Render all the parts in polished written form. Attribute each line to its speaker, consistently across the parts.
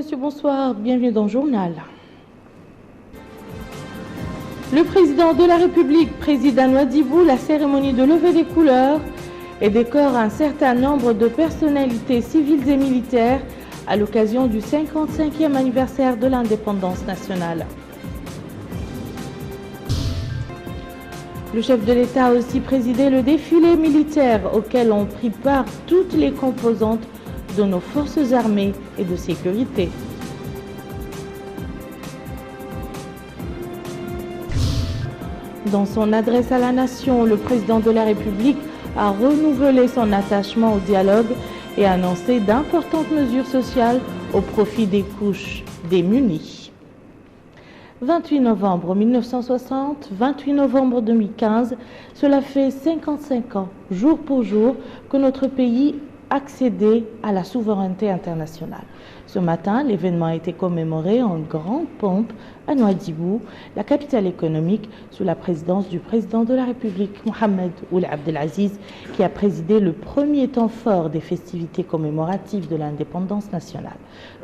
Speaker 1: messieurs, bonsoir. Bienvenue dans le journal. Le président de la République préside à Nouadhibou la cérémonie de levée des couleurs et décore un certain nombre de personnalités civiles et militaires à l'occasion du 55e anniversaire de l'indépendance nationale. Le chef de l'État a aussi présidé le défilé militaire auquel ont pris part toutes les composantes de nos forces armées et de sécurité. Dans son adresse à la nation, le président de la République a renouvelé son attachement au dialogue et annoncé d'importantes mesures sociales au profit des couches démunies. 28 novembre 1960, 28 novembre 2015, cela fait 55 ans, jour pour jour, que notre pays accédait à la souveraineté internationale. Ce matin, l'événement a été commémoré en grande pompe à Nouadhibou, la capitale économique, sous la présidence du président de la République, Mohamed Ould Abdel Aziz, qui a présidé le premier temps fort des festivités commémoratives de l'indépendance nationale.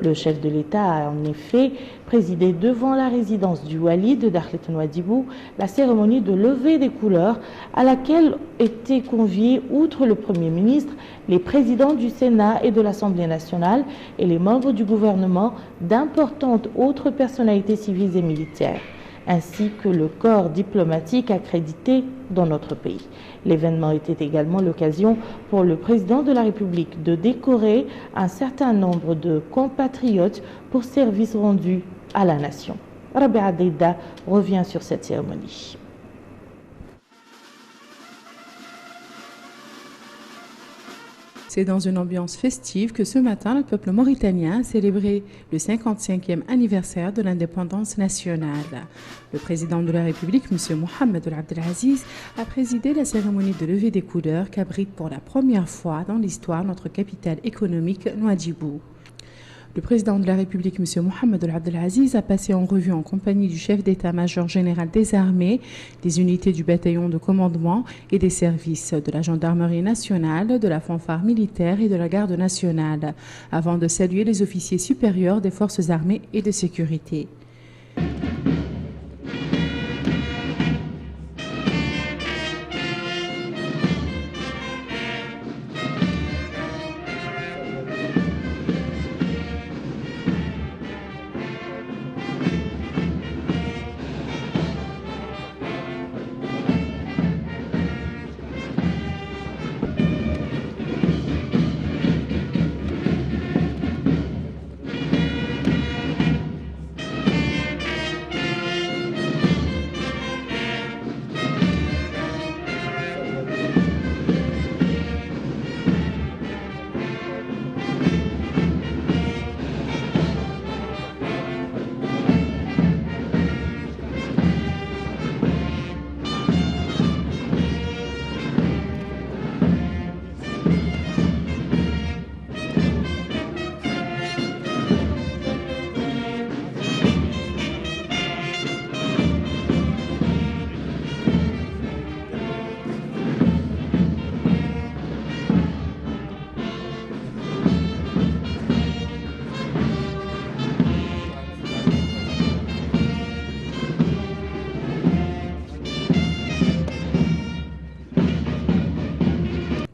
Speaker 1: Le chef de l'État a en effet présidé devant la résidence du Wali de Dakhlet Nouadhibou la cérémonie de levée des couleurs à laquelle étaient conviés, outre le Premier ministre, les présidents du Sénat et de l'Assemblée nationale et les membres du gouvernement, d'importantes autres personnalités civiles et militaires, ainsi que le corps diplomatique accrédité dans notre pays. L'événement était également l'occasion pour le président de la République de décorer un certain nombre de compatriotes pour services rendus à la nation. Rabia Deida revient sur cette cérémonie.
Speaker 2: C'est dans une ambiance festive que ce matin, le peuple mauritanien a célébré le 55e anniversaire de l'indépendance nationale. Le président de la République, M. Mohamed Ould Abdel Aziz, a présidé la cérémonie de levée des couleurs qu'abrite pour la première fois dans l'histoire notre capitale économique, Nouadhibou. Le président de la République, M. Mohamed Ould Abdel Aziz, a passé en revue en compagnie du chef d'état-major général des armées, des unités du bataillon de commandement et des services de la gendarmerie nationale, de la fanfare militaire et de la garde nationale, avant de saluer les officiers supérieurs des forces armées et de sécurité.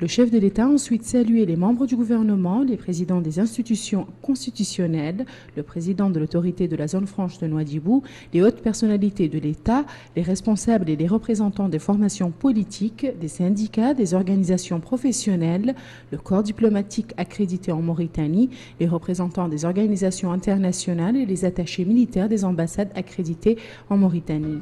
Speaker 2: Le chef de l'État a ensuite salué les membres du gouvernement, les présidents des institutions constitutionnelles, le président de l'autorité de la zone franche de Nouadhibou, les hautes personnalités de l'État, les responsables et les représentants des formations politiques, des syndicats, des organisations professionnelles, le corps diplomatique accrédité en Mauritanie, les représentants des organisations internationales et les attachés militaires des ambassades accréditées en Mauritanie.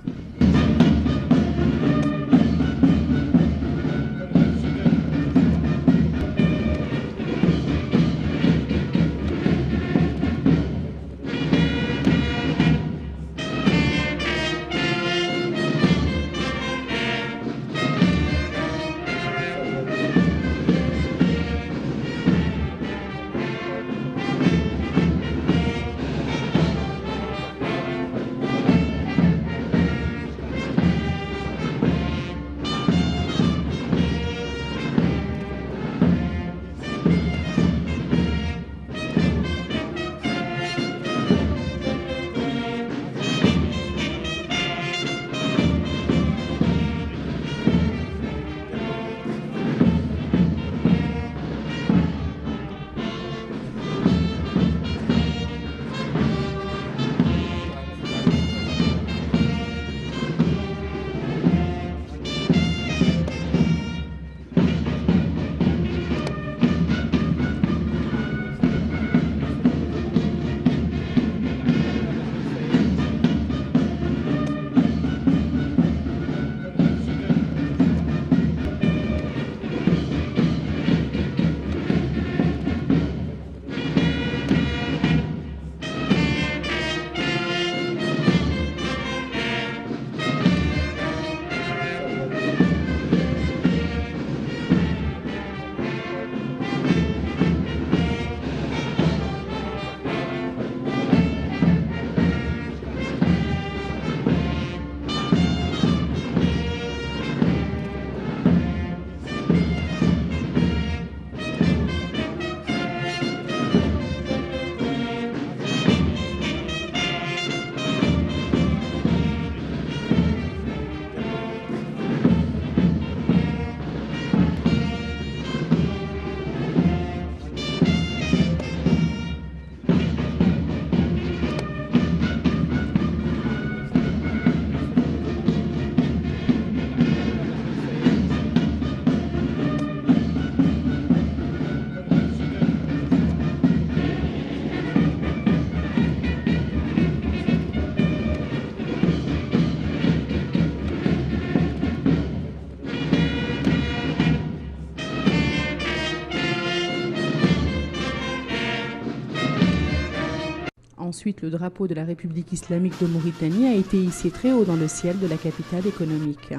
Speaker 2: Ensuite, le drapeau de la République islamique de Mauritanie a été hissé très haut dans le ciel de la capitale économique.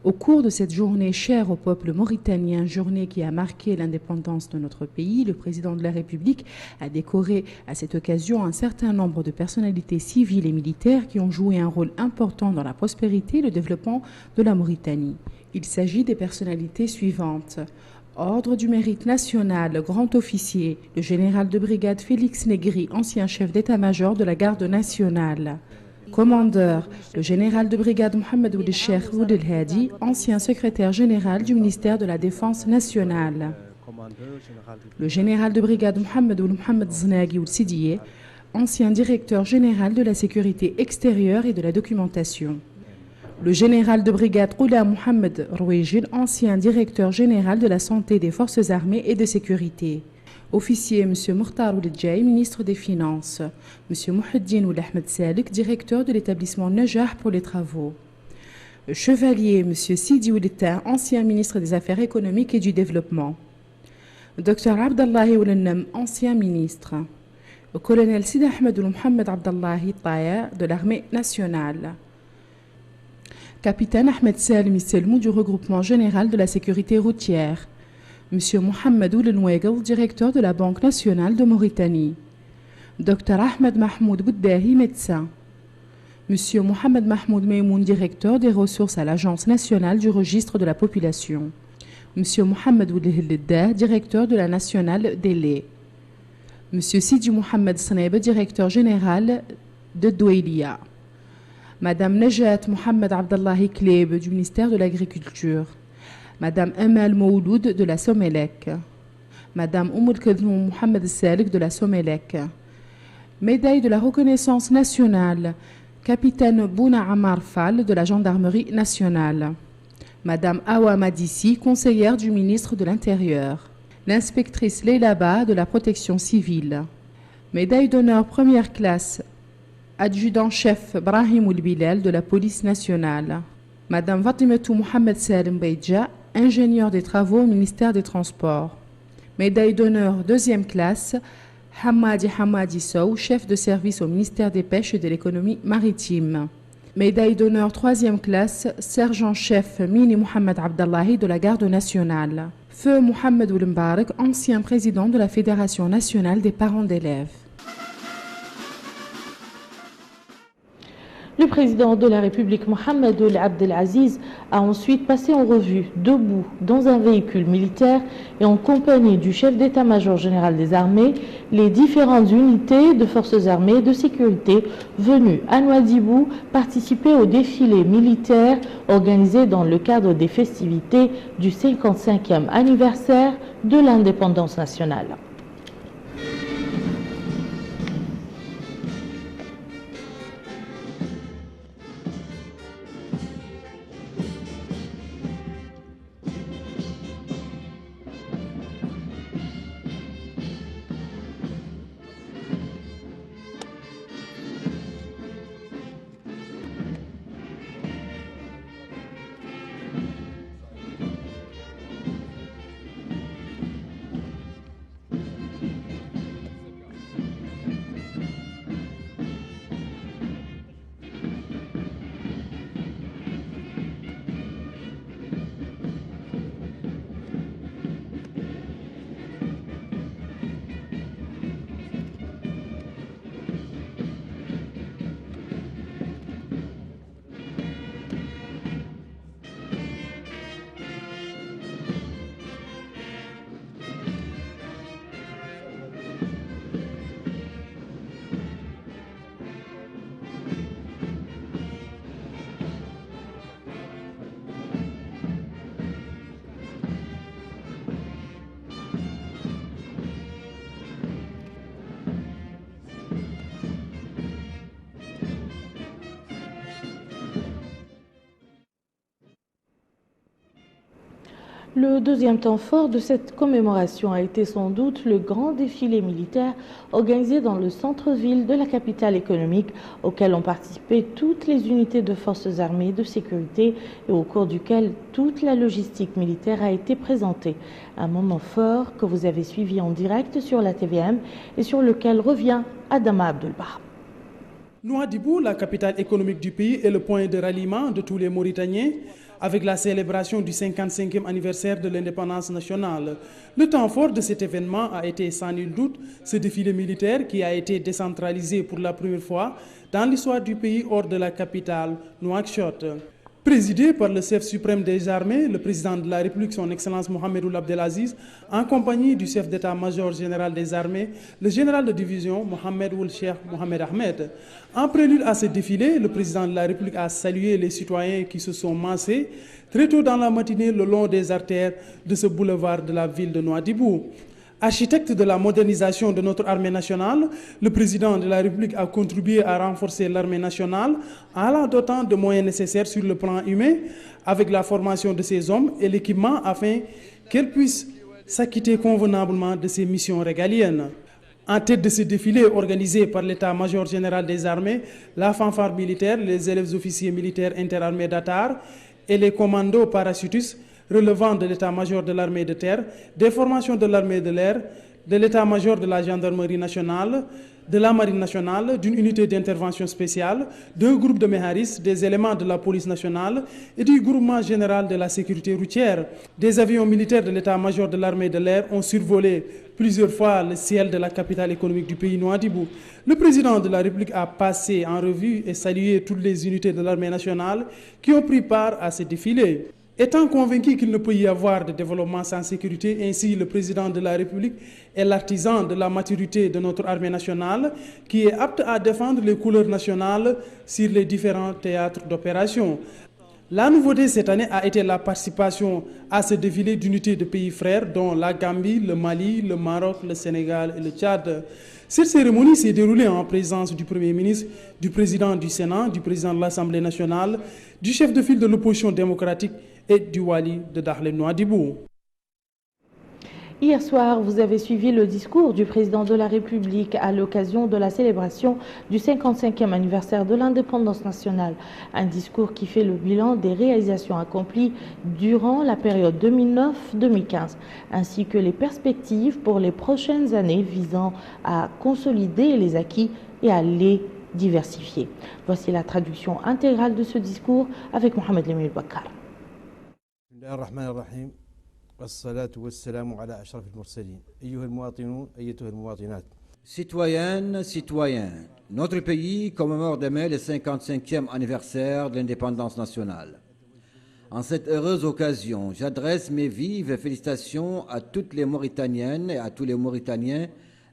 Speaker 2: Au cours de cette journée chère au peuple mauritanien, journée qui a marqué l'indépendance de notre pays, le président de la République a décoré à cette occasion un certain nombre de personnalités civiles et militaires qui ont joué un rôle important dans la prospérité et le développement de la Mauritanie. Il s'agit des personnalités suivantes. Ordre du mérite national, grand officier, le général de brigade Félix Negri, ancien chef d'état-major de la garde nationale. Commandeur, le général de brigade Mohamed Ould Cheikh Ould El Hadi, ancien secrétaire général du ministère de la Défense nationale. Le général de brigade Mohamed Ould Mohamed Znaghi Ould Sidiye, ancien directeur général de la sécurité extérieure et de la documentation. Le général de brigade Oula Mohamed Rouejil, ancien directeur général de la santé des forces armées et de sécurité. Officier M. Mokhtar Ould Djaï, ministre des Finances. M. Mouhiddine Ould Ahmed Salik, directeur de l'établissement Najah pour les travaux. Le chevalier M. Sidi Ould Tain, ancien ministre des Affaires économiques et du Développement. Dr Abdallahi Ould Nam, ancien ministre. Le colonel Sidi Ahmed Ould Mohamed Abdallahi Taya de l'armée nationale. Capitaine Ahmed Salim Selmou du regroupement général de la sécurité routière. Monsieur Mohamed Ould Nwegel, directeur de la Banque nationale de Mauritanie. Dr Ahmed Mahmoud Boudahi, médecin. Monsieur Mohamed Mahmoud Meimoun, directeur des ressources à l'Agence nationale du registre de la population. Monsieur Mohamed Ould Hilda, directeur de la nationale des laits. Monsieur Sidi Mohamed Sneb, directeur général de Douailia. Madame Najat Mohamed Abdallahi Kleb du ministère de l'Agriculture. Madame Amal Mouloud de la Somelec. Madame Oumoul Kednou Mohamed Salik de la Somelec. Médaille de la reconnaissance nationale, capitaine Bouna Amar Fall de la Gendarmerie nationale. Madame Awa Madissi, conseillère du ministre de l'Intérieur. L'inspectrice Leila Ba de la Protection civile. Médaille d'honneur première classe, adjudant-chef Brahim Ould Bilal de la police nationale. Madame Fatimetou Mohamed Salim Beidja, ingénieur des travaux au ministère des Transports. Médaille d'honneur deuxième classe, Hamadi Sow, chef de service au ministère des Pêches et de l'économie maritime. Médaille d'honneur troisième classe, sergent-chef Mini Mohamed Abdallahi de la garde nationale. Feu Mohamed Ould Mbarak, ancien président de la Fédération nationale des parents d'élèves.
Speaker 1: Le président de la République, Mohamed Ould Abdelaziz, a ensuite passé en revue, debout, dans un véhicule militaire et en compagnie du chef d'état-major général des armées, les différentes unités de forces armées et de sécurité venues à Nouadhibou participer au défilé militaire organisé dans le cadre des festivités du 55e anniversaire de l'indépendance nationale. Le deuxième temps fort de cette commémoration a été sans doute le grand défilé militaire organisé dans le centre-ville de la capitale économique, auquel ont participé toutes les unités de forces armées de sécurité et au cours duquel toute la logistique militaire a été présentée. Un moment fort que vous avez suivi en direct sur la TVM et sur lequel revient Adama Abdelbah.
Speaker 3: Nouadhibou, la capitale économique du pays, est le point de ralliement de tous les Mauritaniens avec la célébration du 55e anniversaire de l'indépendance nationale. Le temps fort de cet événement a été sans nul doute ce défilé militaire qui a été décentralisé pour la première fois dans l'histoire du pays hors de la capitale, Nouakchott. Présidé par le chef suprême des armées, le président de la République, son Excellence Mohamed Ould Abdelaziz, en compagnie du chef d'état-major général des armées, le général de division Mohamed Ould Cheikh Mohamed Ahmed. En prélude à ce défilé, le président de la République a salué les citoyens qui se sont massés très tôt dans la matinée le long des artères de ce boulevard de la ville de Nouadhibou. Architecte de la modernisation de notre armée nationale, le président de la République a contribué à renforcer l'armée nationale en la dotant de moyens nécessaires sur le plan humain avec la formation de ses hommes et l'équipement afin qu'elle puisse s'acquitter convenablement de ses missions régaliennes. En tête de ce défilé organisé par l'état-major général des armées, la fanfare militaire, les élèves officiers militaires interarmées d'Atar et les commandos parachutistes relevant de l'état-major de l'armée de terre, des formations de l'armée de l'air, de l'état-major de la gendarmerie nationale, de la marine nationale, d'une unité d'intervention spéciale, d'un groupe de méharis, des éléments de la police nationale et du groupement général de la sécurité routière. Des avions militaires de l'état-major de l'armée de l'air ont survolé plusieurs fois le ciel de la capitale économique du pays, Nouadhibou. Le président de la République a passé en revue et salué toutes les unités de l'armée nationale qui ont pris part à ce défilé. Étant convaincu qu'il ne peut y avoir de développement sans sécurité, ainsi le président de la République est l'artisan de la maturité de notre armée nationale qui est apte à défendre les couleurs nationales sur les différents théâtres d'opération. La nouveauté cette année a été la participation à ce défilé d'unités de pays frères dont la Gambie, le Mali, le Maroc, le Sénégal et le Tchad. Cette cérémonie s'est déroulée en présence du Premier ministre, du président du Sénat, du président de l'Assemblée nationale, du chef de file de l'opposition démocratique et du Wali de Dakhel Nouadhibou.
Speaker 1: Hier soir, vous avez suivi le discours du président de la République à l'occasion de la célébration du 55e anniversaire de l'indépendance nationale. Un discours qui fait le bilan des réalisations accomplies durant la période 2009-2015, ainsi que les perspectives pour les prochaines années visant à consolider les acquis et à les diversifier. Voici la traduction intégrale de ce discours avec Mohamed Lemil Bakar.
Speaker 4: Citoyennes, citoyens, notre pays commémore demain le 55e anniversaire de l'indépendance nationale. En cette heureuse occasion, j'adresse mes vives félicitations à toutes les Mauritaniennes et à tous les Mauritaniens,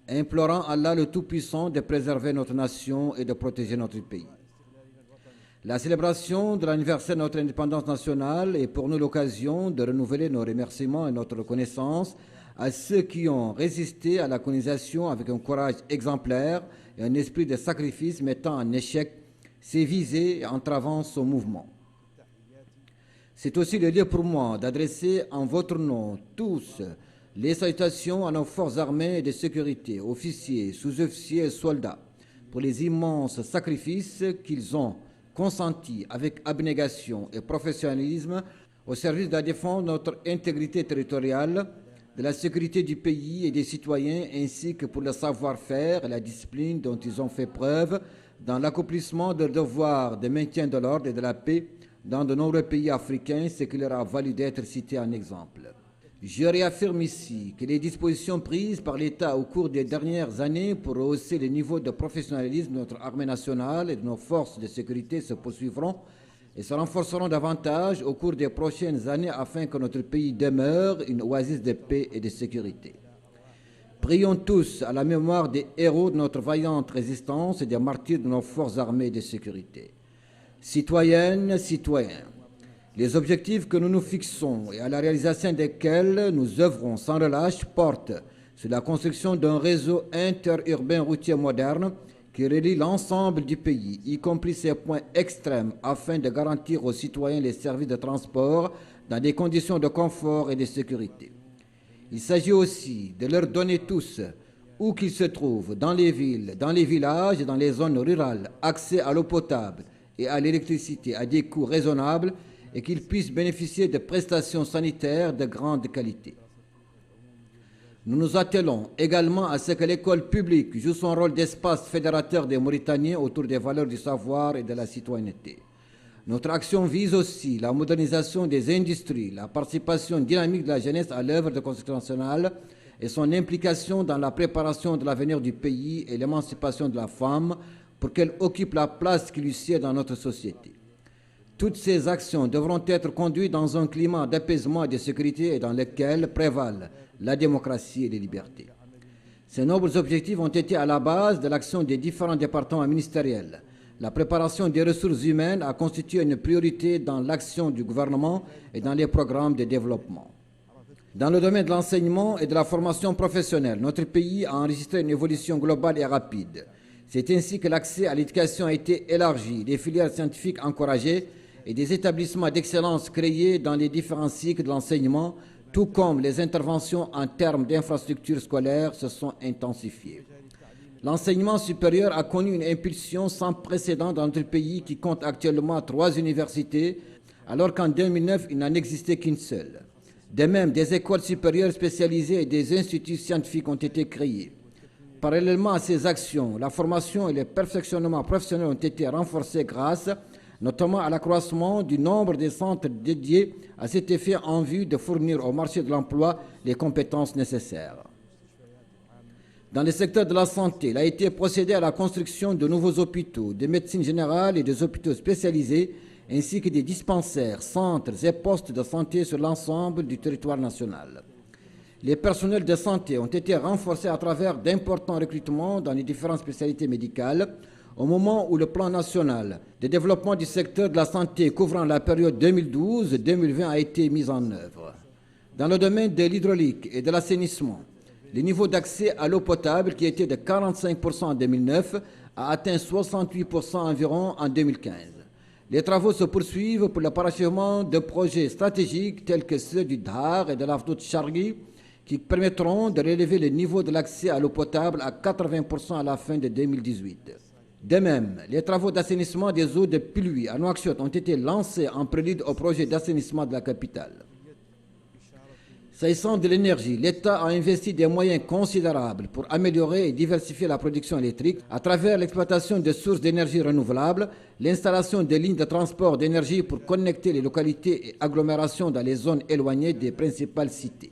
Speaker 4: implorant Allah le Tout-Puissant de préserver notre nation et de protéger notre pays. La célébration de l'anniversaire de notre indépendance nationale est pour nous l'occasion de renouveler nos remerciements et notre reconnaissance à ceux qui ont résisté à la colonisation avec un courage exemplaire et un esprit de sacrifice mettant en échec ses visées et entravant son mouvement. C'est aussi le lieu pour moi d'adresser en votre nom tous les salutations à nos forces armées et de sécurité, officiers, sous-officiers et soldats, pour les immenses sacrifices qu'ils ont consenti avec abnégation et professionnalisme au service de la défense de notre intégrité territoriale, de la sécurité du pays et des citoyens, ainsi que pour le savoir-faire et la discipline dont ils ont fait preuve dans l'accomplissement de leur devoir de maintien de l'ordre et de la paix dans de nombreux pays africains, ce qui leur a valu d'être cités en exemple. Je réaffirme ici que les dispositions prises par l'État au cours des dernières années pour rehausser le niveau de professionnalisme de notre armée nationale et de nos forces de sécurité se poursuivront et se renforceront davantage au cours des prochaines années afin que notre pays demeure une oasis de paix et de sécurité. Prions tous à la mémoire des héros de notre vaillante résistance et des martyrs de nos forces armées de sécurité. Citoyennes, citoyens, les objectifs que nous nous fixons et à la réalisation desquels nous œuvrons sans relâche portent sur la construction d'un réseau interurbain routier moderne qui relie l'ensemble du pays, y compris ses points extrêmes, afin de garantir aux citoyens les services de transport dans des conditions de confort et de sécurité. Il s'agit aussi de leur donner tous, où qu'ils se trouvent, dans les villes, dans les villages et dans les zones rurales, accès à l'eau potable et à l'électricité à des coûts raisonnables et qu'ils puissent bénéficier de prestations sanitaires de grande qualité. Nous nous attelons également à ce que l'école publique joue son rôle d'espace fédérateur des Mauritaniens autour des valeurs du savoir et de la citoyenneté. Notre action vise aussi la modernisation des industries, la participation dynamique de la jeunesse à l'œuvre de construction nationale et son implication dans la préparation de l'avenir du pays et l'émancipation de la femme pour qu'elle occupe la place qui lui sied dans notre société. Toutes ces actions devront être conduites dans un climat d'apaisement et de sécurité et dans lequel prévalent la démocratie et les libertés. Ces nombreux objectifs ont été à la base de l'action des différents départements ministériels. La préparation des ressources humaines a constitué une priorité dans l'action du gouvernement et dans les programmes de développement. Dans le domaine de l'enseignement et de la formation professionnelle, notre pays a enregistré une évolution globale et rapide. C'est ainsi que l'accès à l'éducation a été élargi, des filières scientifiques encouragées et des établissements d'excellence créés dans les différents cycles de l'enseignement, tout comme les interventions en termes d'infrastructures scolaires se sont intensifiées. L'enseignement supérieur a connu une impulsion sans précédent dans notre pays qui compte actuellement 3 universités, alors qu'en 2009, il n'en existait qu'une seule. De même, des écoles supérieures spécialisées et des instituts scientifiques ont été créés. Parallèlement à ces actions, la formation et le perfectionnement professionnel ont été renforcés grâce notamment à l'accroissement du nombre des centres dédiés à cet effet en vue de fournir au marché de l'emploi les compétences nécessaires. Dans le secteur de la santé, il a été procédé à la construction de nouveaux hôpitaux, de médecine générale et des hôpitaux spécialisés, ainsi que des dispensaires, centres et postes de santé sur l'ensemble du territoire national. Les personnels de santé ont été renforcés à travers d'importants recrutements dans les différentes spécialités médicales, au moment où le plan national de développement du secteur de la santé couvrant la période 2012-2020 a été mis en œuvre. Dans le domaine de l'hydraulique et de l'assainissement, le niveau d'accès à l'eau potable, qui était de 45% en 2009, a atteint 68% environ en 2015. Les travaux se poursuivent pour le parachèvement de projets stratégiques tels que ceux du Dhar et de l'Afdout Chargui, qui permettront de relever le niveau de l'accès à l'eau potable à 80% à la fin de 2018. De même, les travaux d'assainissement des eaux de pluie à Nouakchott ont été lancés en prélude au projet d'assainissement de la capitale. S'agissant de l'énergie, l'État a investi des moyens considérables pour améliorer et diversifier la production électrique à travers l'exploitation de sources d'énergie renouvelables, l'installation de lignes de transport d'énergie pour connecter les localités et agglomérations dans les zones éloignées des principales cités.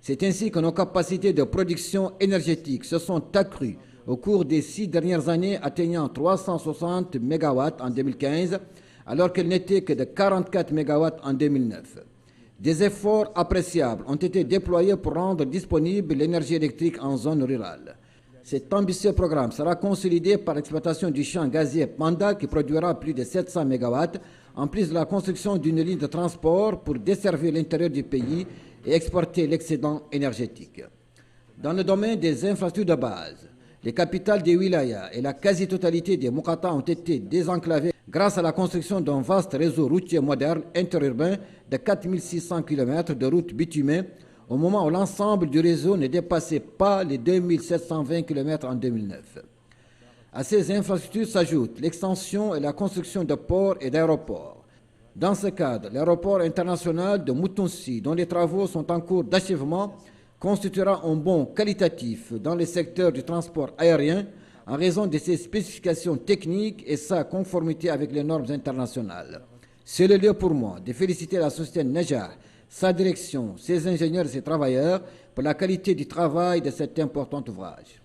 Speaker 4: C'est ainsi que nos capacités de production énergétique se sont accrues au cours des 6 dernières années, atteignant 360 MW en 2015, alors qu'elles n'étaient que de 44 MW en 2009. Des efforts appréciables ont été déployés pour rendre disponible l'énergie électrique en zone rurale. Cet ambitieux programme sera consolidé par l'exploitation du champ gazier Panda qui produira plus de 700 MW, en plus de la construction d'une ligne de transport pour desservir l'intérieur du pays et exporter l'excédent énergétique. Dans le domaine des infrastructures de base, les capitales des wilayas et la quasi-totalité des Moukata ont été désenclavées grâce à la construction d'un vaste réseau routier moderne interurbain de 4600 km de routes bitumées, au moment où l'ensemble du réseau ne dépassait pas les 2720 km en 2009. À ces infrastructures s'ajoutent l'extension et la construction de ports et d'aéroports. Dans ce cadre, l'aéroport international de Moutounsi, dont les travaux sont en cours d'achèvement, constituera un bond qualitatif dans le secteur du transport aérien en raison de ses spécifications techniques et sa conformité avec les normes internationales. C'est le lieu pour moi de féliciter la société Najah, sa direction, ses ingénieurs et ses travailleurs pour la qualité du travail de cet important ouvrage.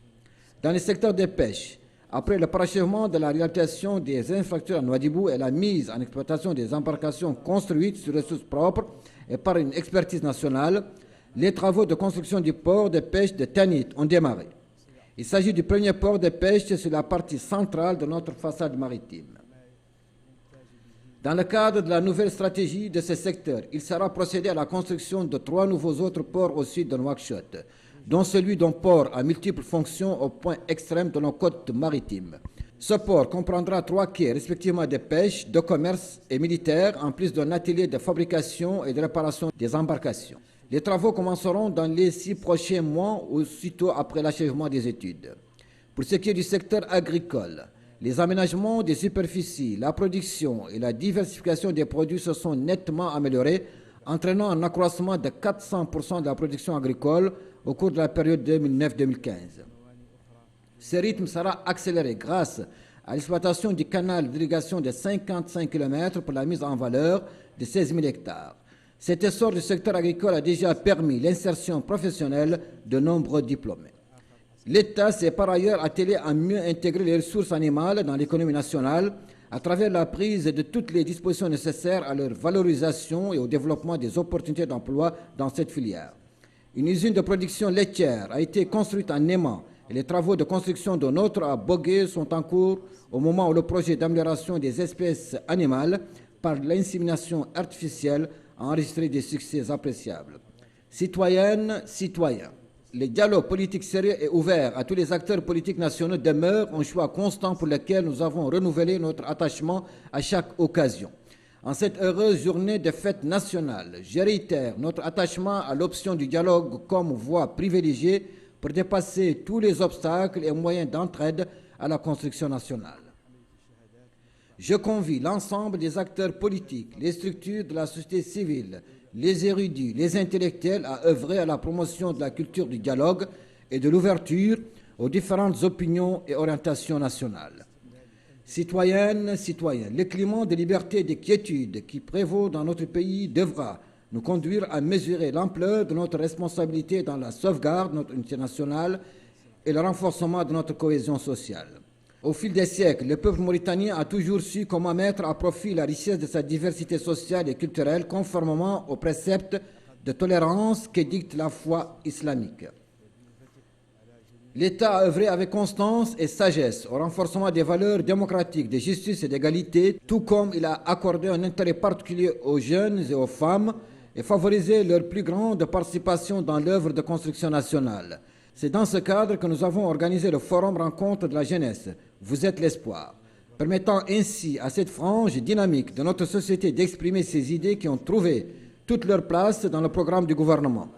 Speaker 4: Dans le secteur des pêches, après le parachèvement de la réalisation des infrastructures à Nouadhibou et la mise en exploitation des embarcations construites sur ressources propres et par une expertise nationale, les travaux de construction du port de pêche de Tanit ont démarré. Il s'agit du premier port de pêche sur la partie centrale de notre façade maritime. Dans le cadre de la nouvelle stratégie de ce secteur, il sera procédé à la construction de 3 nouveaux autres ports au sud de Nouakchott, dont celui d'un port à multiples fonctions au point extrême de nos côtes maritimes. Ce port comprendra 3 quais, respectivement de pêche, de commerce et militaire, en plus d'un atelier de fabrication et de réparation des embarcations. Les travaux commenceront dans les 6 prochains mois, aussitôt après l'achèvement des études. Pour ce qui est du secteur agricole, les aménagements des superficies, la production et la diversification des produits se sont nettement améliorés, entraînant un accroissement de 400% de la production agricole au cours de la période 2009-2015. Ce rythme sera accéléré grâce à l'exploitation du canal d'irrigation de 55 km pour la mise en valeur de 16 000 hectares. Cet essor du secteur agricole a déjà permis l'insertion professionnelle de nombreux diplômés. L'État s'est par ailleurs attelé à mieux intégrer les ressources animales dans l'économie nationale à travers la prise de toutes les dispositions nécessaires à leur valorisation et au développement des opportunités d'emploi dans cette filière. Une usine de production laitière a été construite en Néma et les travaux de construction d'un autre à Bogué sont en cours au moment où le projet d'amélioration des espèces animales par l'insémination artificielle a enregistré des succès appréciables. Citoyennes, citoyens, le dialogue politique sérieux et ouvert à tous les acteurs politiques nationaux demeure un choix constant pour lequel nous avons renouvelé notre attachement à chaque occasion. En cette heureuse journée de fête nationale, je réitère notre attachement à l'option du dialogue comme voie privilégiée pour dépasser tous les obstacles et moyens d'entraide à la construction nationale. Je convie l'ensemble des acteurs politiques, les structures de la société civile, les érudits, les intellectuels à œuvrer à la promotion de la culture du dialogue et de l'ouverture aux différentes opinions et orientations nationales. Citoyennes, citoyens, le climat de liberté et de quiétude qui prévaut dans notre pays devra nous conduire à mesurer l'ampleur de notre responsabilité dans la sauvegarde de notre unité nationale et le renforcement de notre cohésion sociale. Au fil des siècles, le peuple mauritanien a toujours su comment mettre à profit la richesse de sa diversité sociale et culturelle conformément aux préceptes de tolérance que dicte la foi islamique. L'État a œuvré avec constance et sagesse au renforcement des valeurs démocratiques, de justice et d'égalité, tout comme il a accordé un intérêt particulier aux jeunes et aux femmes et favorisé leur plus grande participation dans l'œuvre de construction nationale. C'est dans ce cadre que nous avons organisé le Forum Rencontre de la jeunesse. Vous êtes l'espoir, permettant ainsi à cette frange dynamique de notre société d'exprimer ses idées qui ont trouvé toute leur place dans le programme du gouvernement.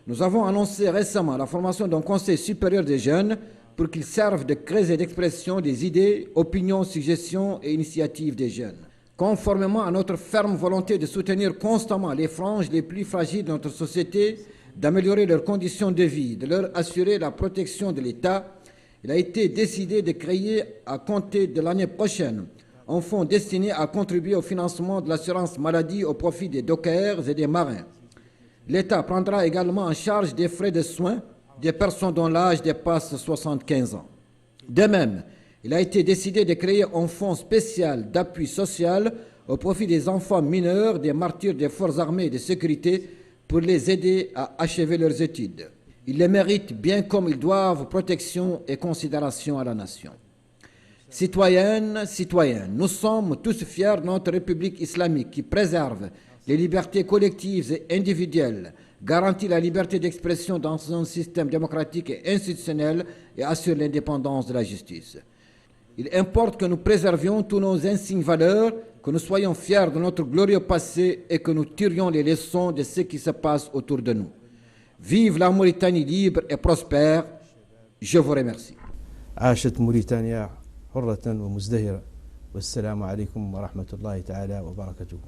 Speaker 4: Nous avons annoncé récemment la formation d'un conseil supérieur des jeunes pour qu'il serve de creuset d'expression des idées, opinions, suggestions et initiatives des jeunes. Conformément à notre ferme volonté de soutenir constamment les franges les plus fragiles de notre société, d'améliorer leurs conditions de vie, de leur assurer la protection de l'État, il a été décidé de créer, à compter de l'année prochaine, un fonds destiné à contribuer au financement de l'assurance maladie au profit des dockers et des marins. L'État prendra également en charge des frais de soins des personnes dont l'âge dépasse 75 ans. De même, il a été décidé de créer un fonds spécial d'appui social au profit des enfants mineurs des martyrs des forces armées et de sécurité pour les aider à achever leurs études. Ils les méritent bien comme ils doivent protection et considération à la nation. Citoyennes, citoyens, nous sommes tous fiers de notre République islamique qui préserve les libertés collectives et individuelles, garantit la liberté d'expression dans un système démocratique et institutionnel et assure l'indépendance de la justice. Il importe que nous préservions tous nos insignes valeurs, que nous soyons fiers de notre glorieux passé et que nous tirions les leçons de ce qui se passe autour de nous. Vive la Mauritanie libre et prospère. Je vous remercie.
Speaker 5: عاشت موريتانيا حرة ومزدهرة والسلام عليكم ورحمة الله تعالى وبركاته.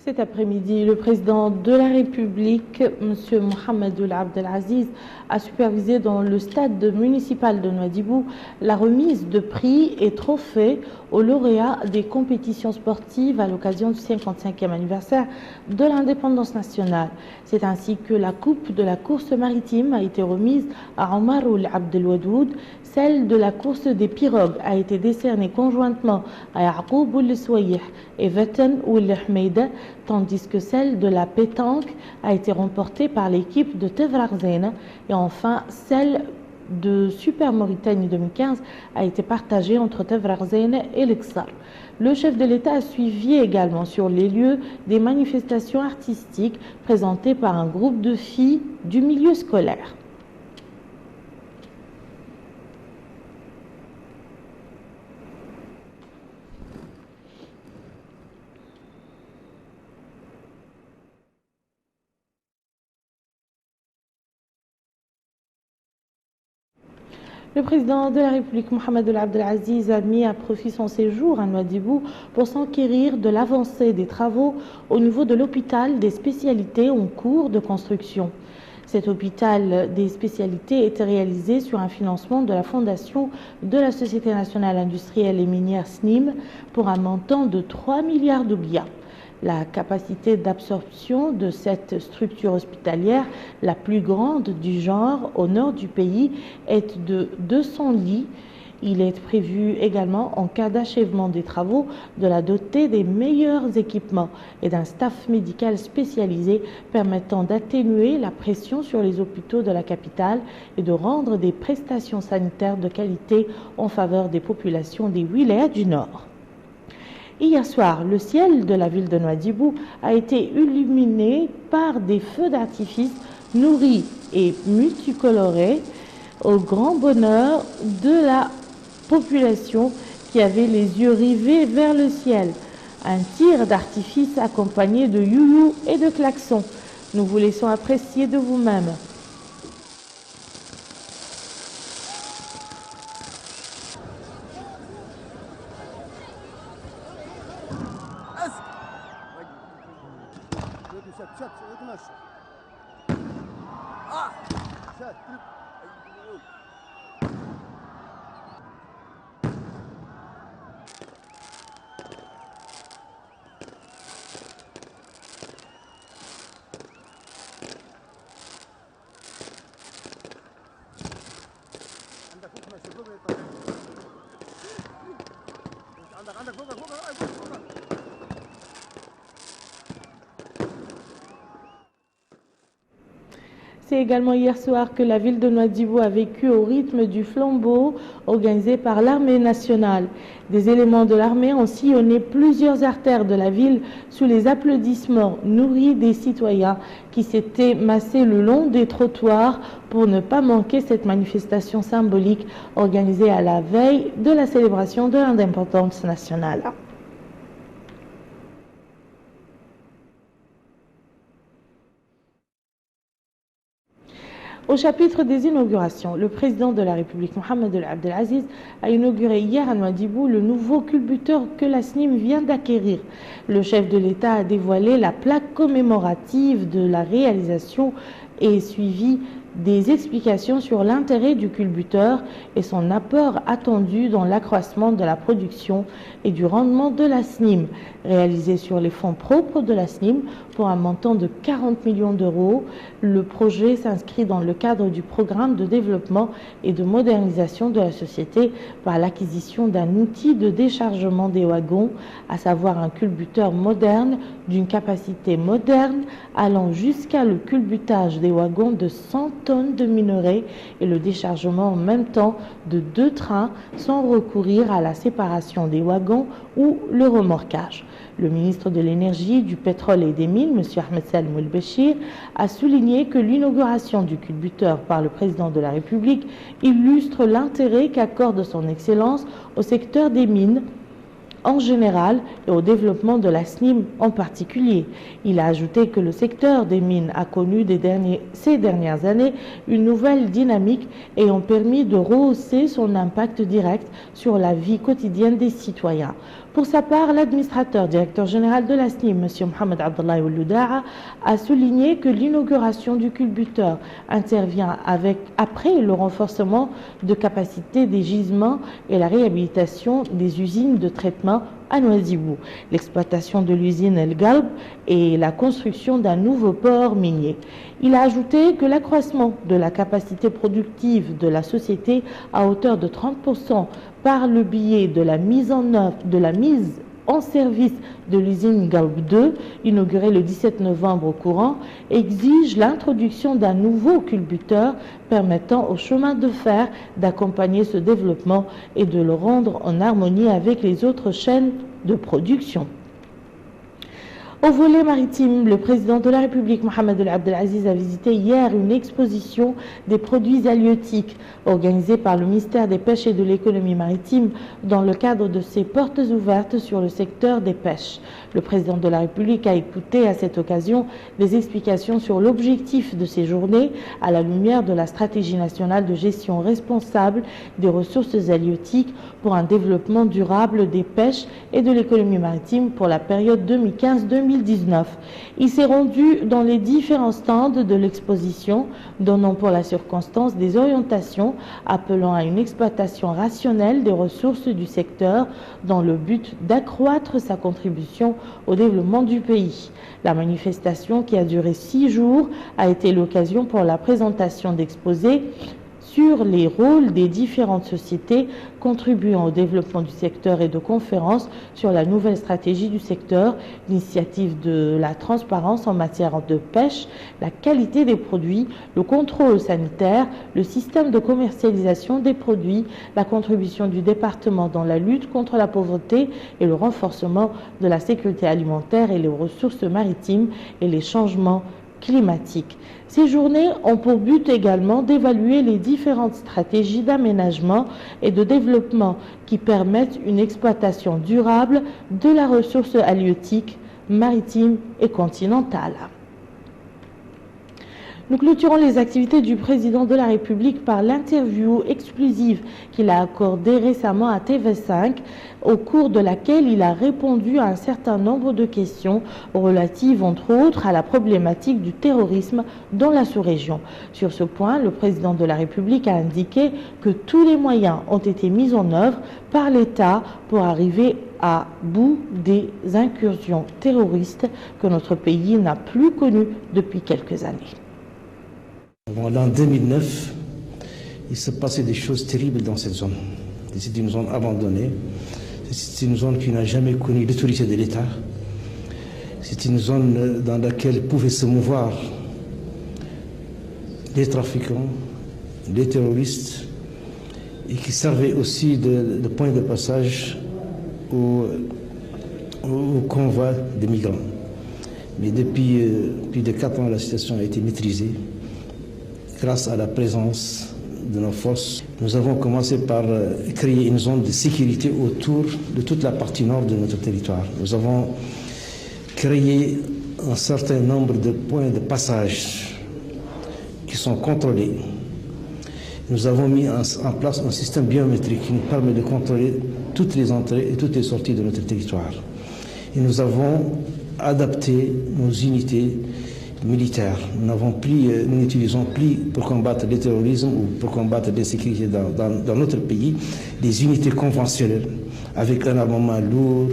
Speaker 1: Cet après-midi, le président de la République, M. Mohamed Ould Abdelaziz, a supervisé dans le stade municipal de Nouadhibou la remise de prix et trophées aux lauréats des compétitions sportives à l'occasion du 55e anniversaire de l'indépendance nationale. C'est ainsi que la coupe de la course maritime a été remise à Omar Ould Abdelwadoud. Celle de la course des pirogues a été décernée conjointement à Yaqoub Ould Souayih et Vatan Ould Hmeida, tandis que celle de la pétanque a été remportée par l'équipe de Tevrak Zena et enfin celle de Super Mauritanie 2015 a été partagé entre Tavraghzen et l'Exar. Le chef de l'État a suivi également sur les lieux des manifestations artistiques présentées par un groupe de filles du milieu scolaire. Le président de la République, Mohamed Abdelaziz, a mis à profit son séjour à Nouadhibou pour s'enquérir de l'avancée des travaux au niveau de l'hôpital des spécialités en cours de construction. Cet hôpital des spécialités était réalisé sur un financement de la fondation de la Société nationale industrielle et minière SNIM pour un montant de 3 milliards de billets. La capacité d'absorption de cette structure hospitalière, la plus grande du genre au nord du pays, est de 200 lits. Il est prévu également, en cas d'achèvement des travaux, de la doter des meilleurs équipements et d'un staff médical spécialisé permettant d'atténuer la pression sur les hôpitaux de la capitale et de rendre des prestations sanitaires de qualité en faveur des populations des wilayas du Nord. Hier soir, le ciel de la ville de Nouadhibou a été illuminé par des feux d'artifice nourris et multicolorés au grand bonheur de la population qui avait les yeux rivés vers le ciel. Un tir d'artifice accompagné de you-you et de klaxons. Nous vous laissons apprécier de vous-même. C'est également hier soir que la ville de Nouadhibou a vécu au rythme du flambeau organisé par l'armée nationale. Des éléments de l'armée ont sillonné plusieurs artères de la ville sous les applaudissements nourris des citoyens qui s'étaient massés le long des trottoirs pour ne pas manquer cette manifestation symbolique organisée à la veille de la célébration de l'indépendance nationale. Au chapitre des inaugurations, le président de la République, Mohamed Abdelaziz, a inauguré hier à Nouadhibou le nouveau culbuteur que la SNIM vient d'acquérir. Le chef de l'État a dévoilé la plaque commémorative de la réalisation et suivi des explications sur l'intérêt du culbuteur et son apport attendu dans l'accroissement de la production et du rendement de la SNIM, réalisé sur les fonds propres de la SNIM pour un montant de 40 millions d'euros. Le projet s'inscrit dans le cadre du programme de développement et de modernisation de la société par l'acquisition d'un outil de déchargement des wagons, à savoir un culbuteur moderne d'une capacité moderne allant jusqu'à le culbutage des wagons de 100 tonnes de minerais et le déchargement en même temps de 2 trains sans recourir à la séparation des wagons ou le remorquage. Le ministre de l'Énergie, du Pétrole et des Mines, M. Ahmed Salem El-Béchir, a souligné que l'inauguration du culbuteur par le président de la République illustre l'intérêt qu'accorde son Excellence au secteur des mines en général et au développement de la SNIM en particulier. Il a ajouté que le secteur des mines a connu ces dernières années une nouvelle dynamique ayant permis de rehausser son impact direct sur la vie quotidienne des citoyens. Pour sa part, l'administrateur directeur général de la SNIM, M. Mohamed Abdallah Ouloudaha, a souligné que l'inauguration du culbuteur intervient après le renforcement de capacité des gisements et la réhabilitation des usines de traitement à Nouadhibou, l'exploitation de l'usine El Galb et la construction d'un nouveau port minier. Il a ajouté que l'accroissement de la capacité productive de la société à hauteur de 30% par le biais de la mise en service de l'usine Galb 2, inaugurée le 17 novembre courant, exige l'introduction d'un nouveau culbuteur permettant au chemin de fer d'accompagner ce développement et de le rendre en harmonie avec les autres chaînes de production. Au volet maritime, le président de la République, Mohamed El Abdelaziz, a visité hier une exposition des produits halieutiques organisée par le ministère des Pêches et de l'économie maritime dans le cadre de ses portes ouvertes sur le secteur des pêches. Le président de la République a écouté à cette occasion des explications sur l'objectif de ces journées à la lumière de la stratégie nationale de gestion responsable des ressources halieutiques pour un développement durable des pêches et de l'économie maritime pour la période 2015-2019. Il s'est rendu dans les différents stands de l'exposition, donnant pour la circonstance des orientations appelant à une exploitation rationnelle des ressources du secteur dans le but d'accroître sa contribution au développement du pays. La manifestation, qui a duré 6 jours, a été l'occasion pour la présentation d'exposés sur les rôles des différentes sociétés contribuant au développement du secteur et de conférences sur la nouvelle stratégie du secteur, l'initiative de la transparence en matière de pêche, la qualité des produits, le contrôle sanitaire, le système de commercialisation des produits, la contribution du département dans la lutte contre la pauvreté et le renforcement de la sécurité alimentaire et les ressources maritimes et les changements climatiques. Ces journées ont pour but également d'évaluer les différentes stratégies d'aménagement et de développement qui permettent une exploitation durable de la ressource halieutique, maritime et continentale. Nous clôturons les activités du président de la République par l'interview exclusive qu'il a accordée récemment à TV5, au cours de laquelle il a répondu à un certain nombre de questions relatives, entre autres, à la problématique du terrorisme dans la sous-région. Sur ce point, le président de la République a indiqué que tous les moyens ont été mis en œuvre par l'État pour arriver à bout des incursions terroristes que notre pays n'a plus connues depuis quelques années.
Speaker 5: En 2009, il s'est passé des choses terribles dans cette zone. C'est une zone abandonnée, c'est une zone qui n'a jamais connu l'autorité de l'État. C'est une zone dans laquelle pouvaient se mouvoir les trafiquants, les terroristes, et qui servait aussi de point de passage au convoi des migrants. Mais depuis plus de 4 ans, la situation a été maîtrisée. Grâce à la présence de nos forces, nous avons commencé par créer une zone de sécurité autour de toute la partie nord de notre territoire. Nous avons créé un certain nombre de points de passage qui sont contrôlés. Nous avons mis en place un système biométrique qui nous permet de contrôler toutes les entrées et toutes les sorties de notre territoire. Et nous avons adapté nos unités militaires. Nous n'utilisons plus pour combattre le terrorisme ou pour combattre l'insécurité dans notre pays des unités conventionnelles avec un armement lourd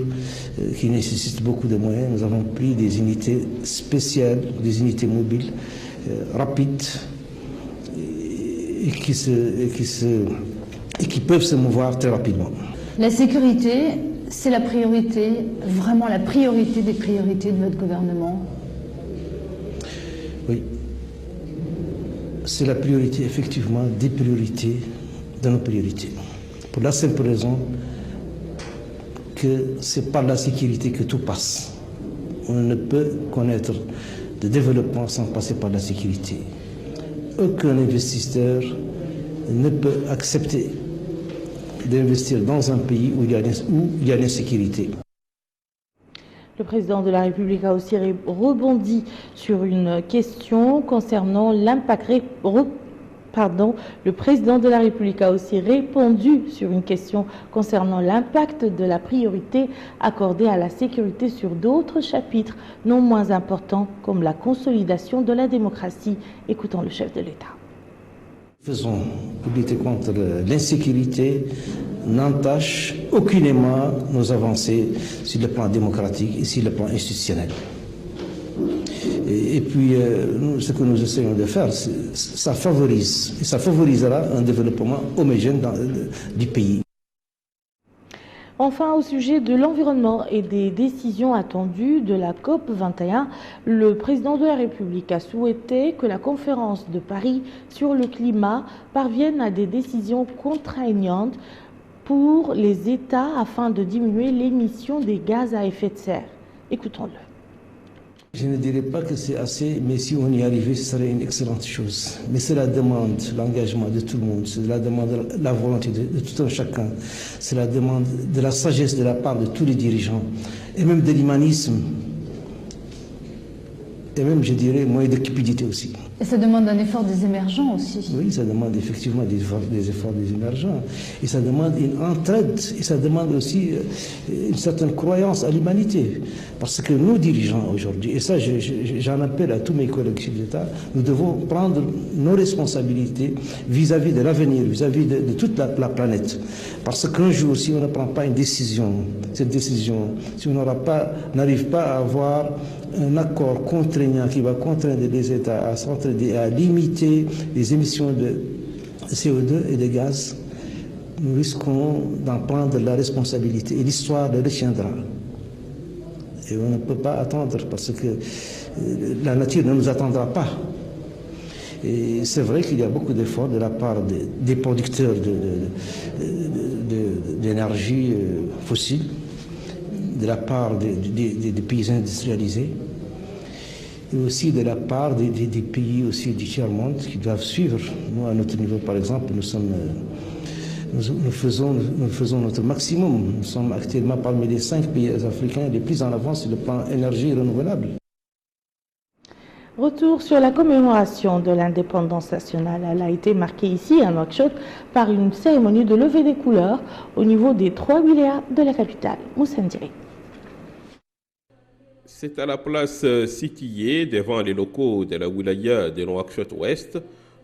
Speaker 5: qui nécessite beaucoup de moyens. Nous avons pris des unités spéciales, des unités mobiles, rapides et qui peuvent se mouvoir très rapidement.
Speaker 6: La sécurité, c'est la priorité, vraiment la priorité des priorités de votre gouvernement.
Speaker 5: Oui, c'est la priorité, effectivement, des priorités de nos priorités. Pour la simple raison que c'est par la sécurité que tout passe. On ne peut connaître de développement sans passer par la sécurité. Aucun investisseur ne peut accepter d'investir dans un pays où il y a l'insécurité.
Speaker 1: Le président de la République a aussi rebondi sur une question concernant l'impact. Le président de la République a aussi répondu sur une question concernant l'impact de la priorité accordée à la sécurité sur d'autres chapitres non moins importants comme la consolidation de la démocratie. Écoutons le chef de l'État.
Speaker 5: Faisons lutter contre l'insécurité n'entache aucunement nos avancées sur le plan démocratique et sur le plan institutionnel. Et puis, ce que nous essayons de faire, ça favorise, et ça favorisera un développement homogène du pays.
Speaker 1: Enfin, au sujet de l'environnement et des décisions attendues de la COP 21, le président de la République a souhaité que la conférence de Paris sur le climat parvienne à des décisions contraignantes pour les États afin de diminuer l'émission des gaz à effet de serre. Écoutons-le.
Speaker 5: Je ne dirais pas que c'est assez, mais si on y arrivait, ce serait une excellente chose. Mais cela demande l'engagement de tout le monde, cela demande la volonté de tout un chacun, cela demande de la sagesse de la part de tous les dirigeants, et même de l'humanisme, et même, je dirais, moyen de cupidité aussi.
Speaker 6: Et ça demande un effort des émergents aussi.
Speaker 5: Oui, ça demande effectivement des efforts des émergents. Et ça demande une entraide, et ça demande aussi une certaine croyance à l'humanité. Parce que nos dirigeants aujourd'hui, et ça j'en appelle à tous mes collègues chefs d'État, nous devons prendre nos responsabilités vis-à-vis de l'avenir, vis-à-vis de toute la planète. Parce qu'un jour, si on ne prend pas une décision, cette décision, si on n'arrive pas à avoir un accord contraignant qui va contraindre les États à limiter les émissions de CO2 et de gaz, nous risquons d'en prendre la responsabilité et l'histoire le retiendra. Et on ne peut pas attendre parce que la nature ne nous attendra pas. Et c'est vrai qu'il y a beaucoup d'efforts de la part des producteurs d'énergie fossile, de la part des pays industrialisés, et aussi de la part des pays aussi du tiers-monde qui doivent suivre. Nous, à notre niveau, par exemple, nous faisons notre maximum. Nous sommes actuellement parmi les 5 pays africains les plus en avance sur le plan énergie renouvelable.
Speaker 1: Retour sur la commémoration de l'indépendance nationale. Elle a été marquée ici à Nouakchott par une cérémonie de levée des couleurs au niveau des 3 wilayas de la capitale. Moussa Ndiri.
Speaker 7: C'est à la place située devant les locaux de la wilaya de Nouakchott-Ouest,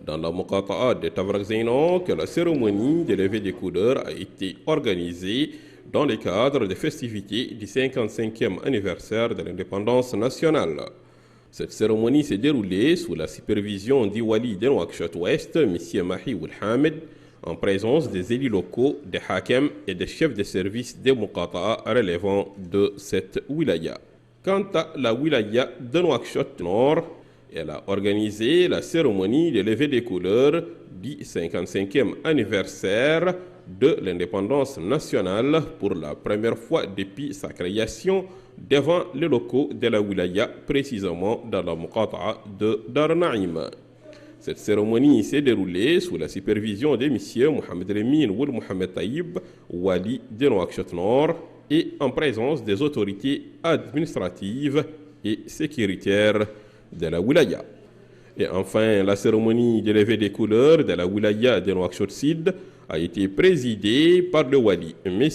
Speaker 7: dans la Muqata'a de Tavrak Zeynan, que la cérémonie de levée des couleurs a été organisée dans le cadre des festivités du 55e anniversaire de l'indépendance nationale. Cette cérémonie s'est déroulée sous la supervision du wali de Nouakchott-Ouest, M. Mahi Oulhamed, en présence des élus locaux, des hakems et des chefs de service des Muqata'a relevant de cette wilaya. Quant à la wilaya de Nouakchott-Nord, elle a organisé la cérémonie de levée des couleurs du 55e anniversaire de l'indépendance nationale pour la première fois depuis sa création devant les locaux de la wilaya, précisément dans la Muqata'a de Dar Naïm. Cette cérémonie s'est déroulée sous la supervision de M. Mohamed Remin Ould Mohamed Taïb, wali de Nouakchott-Nord, et en présence des autorités administratives et sécuritaires de la wilaya. Et enfin, la cérémonie de levée des couleurs de la wilaya de Nouakchott-Sud a été présidée par le wali, M.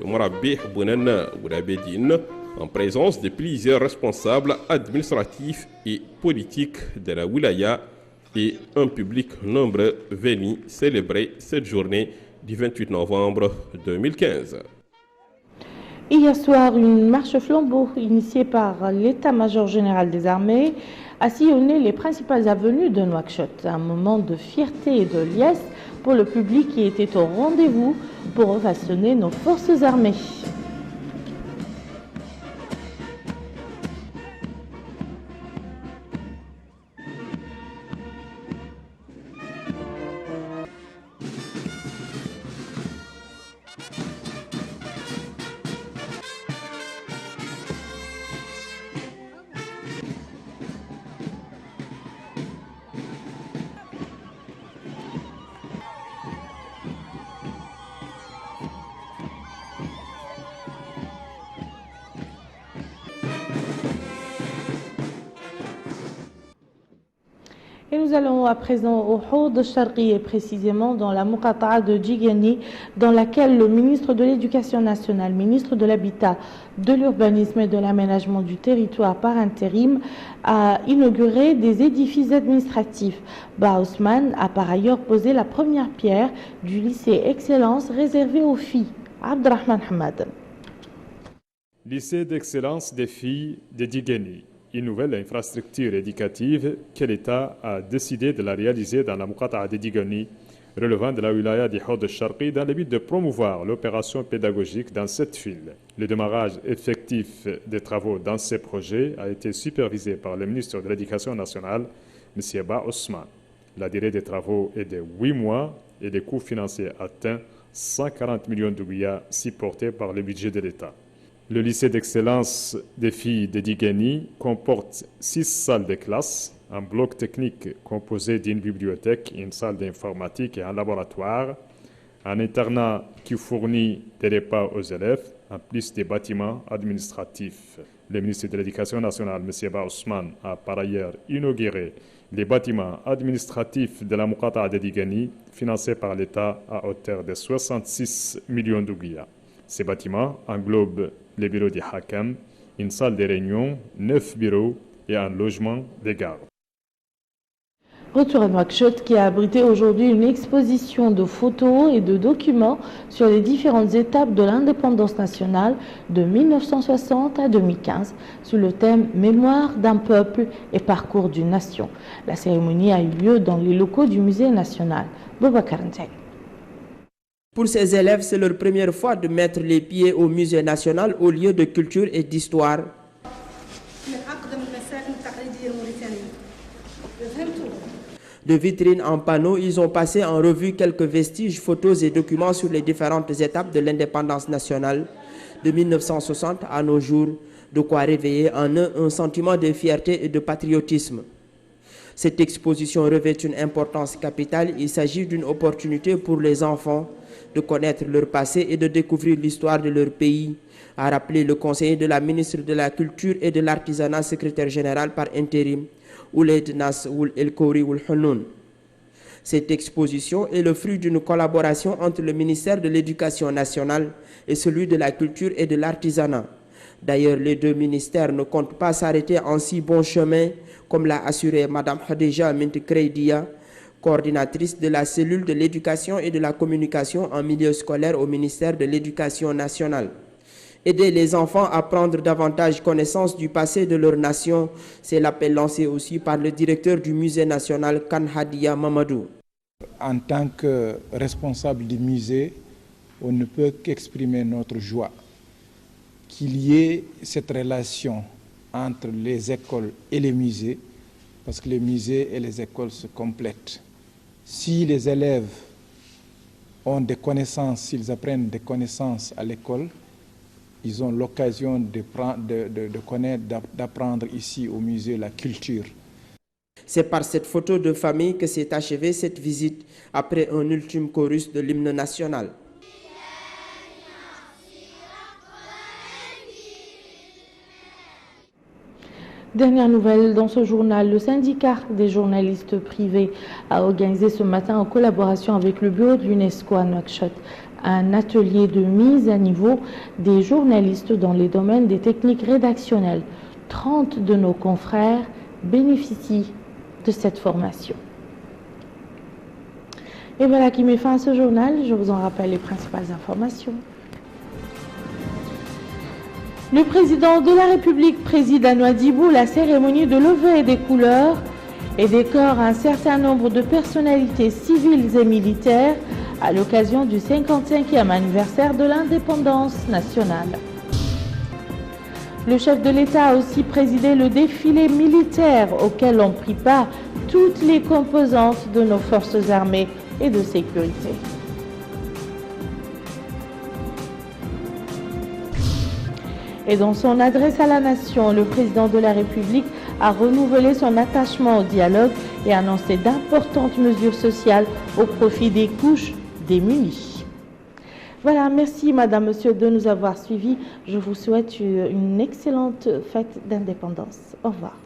Speaker 7: Mourabih Bounana Oulabedine, en présence de plusieurs responsables administratifs et politiques de la wilaya et un public nombreux venu célébrer cette journée du 28 novembre 2015.
Speaker 1: Hier soir, une marche flambeau initiée par l'état-major général des armées a sillonné les principales avenues de Nouakchott. Un moment de fierté et de liesse pour le public qui était au rendez-vous pour refaçonner nos forces armées. Et nous allons à présent au Houd Sharqi, et précisément dans la Muqata'a de Djigani, dans laquelle le ministre de l'Éducation nationale, ministre de l'Habitat, de l'Urbanisme et de l'Aménagement du territoire par intérim a inauguré des édifices administratifs. Bah Ousmane a par ailleurs posé la première pierre du lycée Excellence réservé aux filles. Abdrahman Hamad.
Speaker 8: Lycée d'excellence des filles de Djigani. Une nouvelle infrastructure éducative que l'État a décidé de la réaliser dans la Muqata'a de Djigani relevant de la wilaya d'Ihod al-Sharqi dans le but de promouvoir l'opération pédagogique dans cette ville. Le démarrage effectif des travaux dans ces projets a été supervisé par le ministre de l'Éducation nationale, M. Ba Ousmane. La durée des travaux est de 8 mois et les coûts financiers atteignent 140 millions d'ouïas supportés par le budget de l'État. Le lycée d'excellence des filles de Digeni comporte 6 salles de classe, un bloc technique composé d'une bibliothèque, une salle d'informatique et un laboratoire, un internat qui fournit des repas aux élèves, en plus des bâtiments administratifs. Le ministre de l'Éducation nationale, M. Ba Ousmane, a par ailleurs inauguré les bâtiments administratifs de la Muqata'a de Digeni, financés par l'État à hauteur de 66 millions d'ouïas. Ces bâtiments englobent les bureaux des Hakam, une salle de réunion, 9 bureaux et un logement de garde.
Speaker 1: Retour à Nouakchott qui a abrité aujourd'hui une exposition de photos et de documents sur les différentes étapes de l'indépendance nationale de 1960 à 2015 sous le thème « Mémoire d'un peuple et parcours d'une nation ». La cérémonie a eu lieu dans les locaux du Musée national. Boubacar Ndiaye.
Speaker 9: Pour ces élèves, c'est leur première fois de mettre les pieds au Musée national, au lieu de culture et d'histoire. De vitrine en panneaux, ils ont passé en revue quelques vestiges, photos et documents sur les différentes étapes de l'indépendance nationale de 1960 à nos jours, de quoi réveiller en eux un sentiment de fierté et de patriotisme. Cette exposition revêt une importance capitale. Il s'agit d'une opportunité pour les enfants de connaître leur passé et de découvrir l'histoire de leur pays, a rappelé le conseiller de la ministre de la Culture et de l'Artisanat, secrétaire général par intérim, Ouled Nas Oul El Kouri Oul Hanoun. Cette exposition est le fruit d'une collaboration entre le ministère de l'Éducation nationale et celui de la Culture et de l'Artisanat. D'ailleurs, les deux ministères ne comptent pas s'arrêter en si bon chemin, comme l'a assuré Mme Khadija Mintikreidia, coordinatrice de la cellule de l'éducation et de la communication en milieu scolaire au ministère de l'Éducation nationale. Aider les enfants à prendre davantage connaissance du passé de leur nation, c'est l'appel lancé aussi par le directeur du musée national, Khan Hadia Mamadou.
Speaker 10: En tant que responsable du musée, on ne peut qu'exprimer notre joie qu'il y ait cette relation entre les écoles et les musées, parce que les musées et les écoles se complètent. Si les élèves ont des connaissances, s'ils apprennent des connaissances à l'école, ils ont l'occasion de connaître, d'apprendre ici au musée la culture.
Speaker 9: C'est par cette photo de famille que s'est achevée cette visite après un ultime chorus de l'hymne national.
Speaker 1: Dernière nouvelle dans ce journal, le syndicat des journalistes privés a organisé ce matin en collaboration avec le bureau de l'UNESCO à Nouakchott un atelier de mise à niveau des journalistes dans les domaines des techniques rédactionnelles. 30 de nos confrères bénéficient de cette formation. Et voilà qui met fin à ce journal. Je vous en rappelle les principales informations. Le président de la République préside à Nouadhibou la cérémonie de levée des couleurs et décore un certain nombre de personnalités civiles et militaires à l'occasion du 55e anniversaire de l'indépendance nationale. Le chef de l'État a aussi présidé le défilé militaire auquel ont pris part toutes les composantes de nos forces armées et de sécurité. Et dans son adresse à la nation, le président de la République a renouvelé son attachement au dialogue et annoncé d'importantes mesures sociales au profit des couches démunies. Voilà, merci Madame, Monsieur de nous avoir suivis. Je vous souhaite une excellente fête d'indépendance. Au revoir.